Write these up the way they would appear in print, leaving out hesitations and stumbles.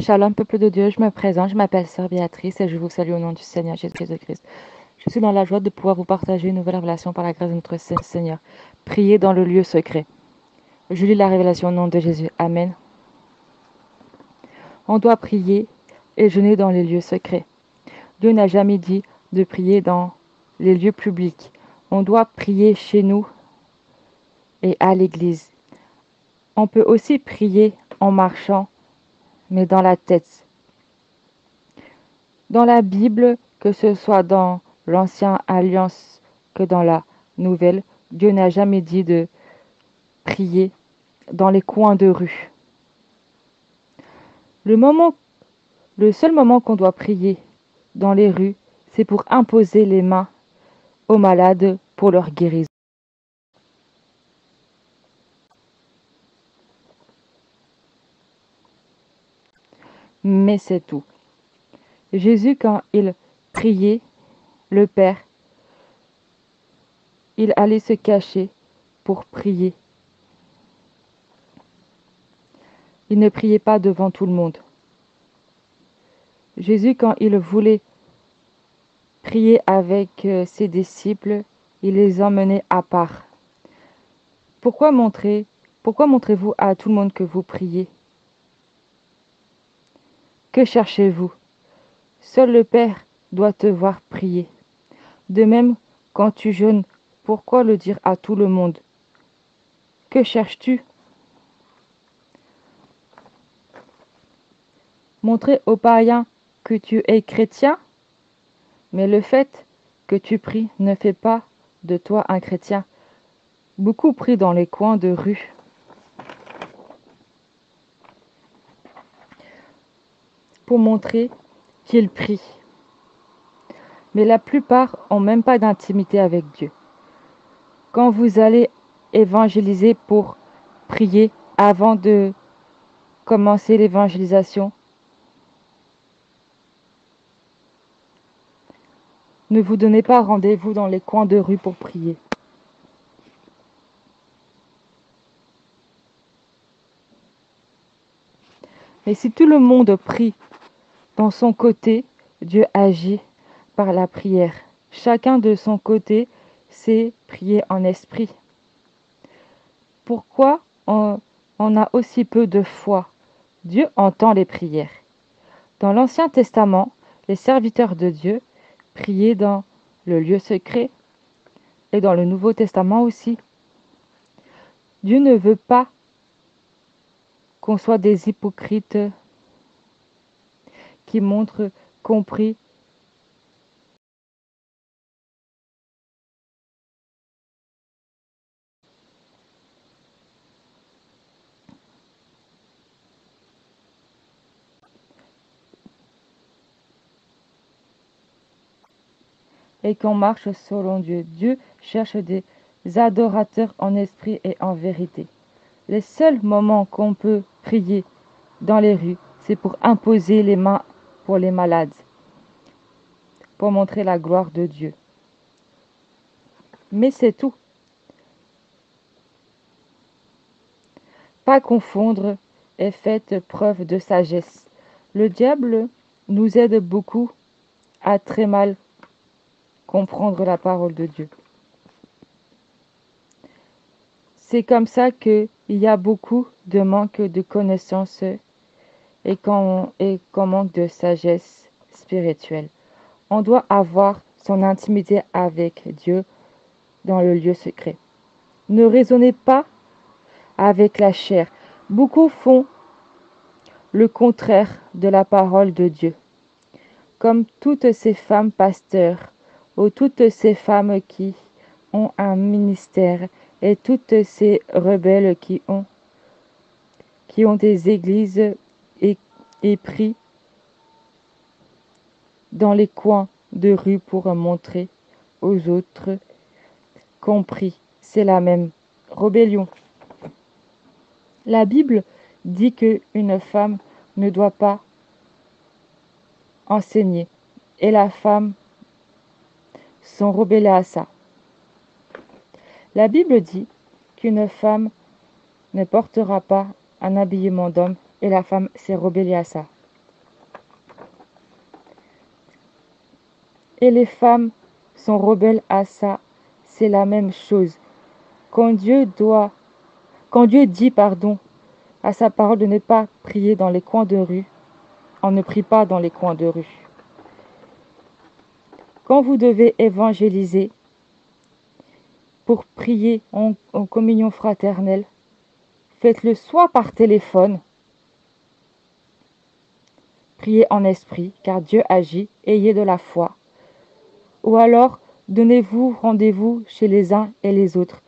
Shalom, peuple de Dieu, je me présente, je m'appelle Sœur Béatrice et je vous salue au nom du Seigneur Jésus-Christ. Je suis dans la joie de pouvoir vous partager une nouvelle révélation par la grâce de notre Seigneur. Priez dans le lieu secret. Je lis la révélation au nom de Jésus. Amen. On doit prier et jeûner dans les lieux secrets. Dieu n'a jamais dit de prier dans les lieux publics. On doit prier chez nous et à l'église. On peut aussi prier en marchant, mais dans la tête. Dans la Bible, que ce soit dans l'Ancienne Alliance que dans la Nouvelle, Dieu n'a jamais dit de prier dans les coins de rue. Le seul moment qu'on doit prier dans les rues, c'est pour imposer les mains aux malades pour leur guérison. Mais c'est tout. Jésus, quand il priait le Père, il allait se cacher pour prier. Il ne priait pas devant tout le monde. Jésus, quand il voulait prier avec ses disciples, il les emmenait à part. Pourquoi montrez-vous à tout le monde que vous priez? Que cherchez-vous? Seul le Père doit te voir prier. De même, quand tu jeûnes, pourquoi le dire à tout le monde? Que cherches-tu? Montrer aux païens que tu es chrétien? Mais le fait que tu pries ne fait pas de toi un chrétien. Beaucoup prient dans les coins de rue. Pour montrer qu'ils prient. Mais la plupart n'ont même pas d'intimité avec Dieu. Quand vous allez évangéliser pour prier avant de commencer l'évangélisation, ne vous donnez pas rendez-vous dans les coins de rue pour prier. Mais si tout le monde prie dans son côté, Dieu agit par la prière. Chacun de son côté sait prier en esprit. Pourquoi on a aussi peu de foi? Dieu entend les prières. Dans l'Ancien Testament, les serviteurs de Dieu priaient dans le lieu secret et dans le Nouveau Testament aussi. Dieu ne veut pas qu'on soit des hypocrites qui montrent qu'on prie et qu'on marche selon Dieu. Dieu cherche des adorateurs en esprit et en vérité. Les seuls moments qu'on peut prier dans les rues, c'est pour imposer les mains pour les malades, pour montrer la gloire de Dieu. Mais c'est tout. Pas confondre et faites preuve de sagesse. Le diable nous aide beaucoup à très mal comprendre la parole de Dieu. C'est comme ça qu'il y a beaucoup de manque de connaissances et qu'on manque de sagesse spirituelle. On doit avoir son intimité avec Dieu dans le lieu secret. Ne raisonnez pas avec la chair. Beaucoup font le contraire de la parole de Dieu, comme toutes ces femmes pasteurs ou toutes ces femmes qui ont un ministère et toutes ces rebelles qui ont des églises et prient dans les coins de rue pour montrer aux autres qu'on prie. C'est la même rébellion. La Bible dit qu'une femme ne doit pas enseigner et la femme sont rebelles à ça. La Bible dit qu'une femme ne portera pas un habillement d'homme et la femme s'est rebellée à ça. et les femmes sont rebelles à ça, c'est la même chose. Quand Dieu dit, à sa parole de ne pas prier dans les coins de rue, on ne prie pas dans les coins de rue. Quand vous devez évangéliser pour prier en communion fraternelle, faites-le soit par téléphone, priez en esprit, car Dieu agit, ayez de la foi. Ou alors, donnez-vous rendez-vous chez les uns et les autres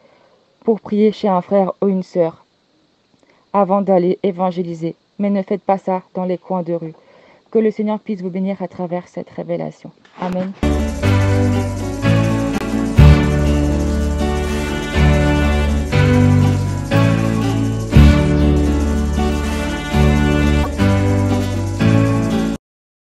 pour prier chez un frère ou une sœur avant d'aller évangéliser. Mais ne faites pas ça dans les coins de rue. Que le Seigneur puisse vous bénir à travers cette révélation. Amen.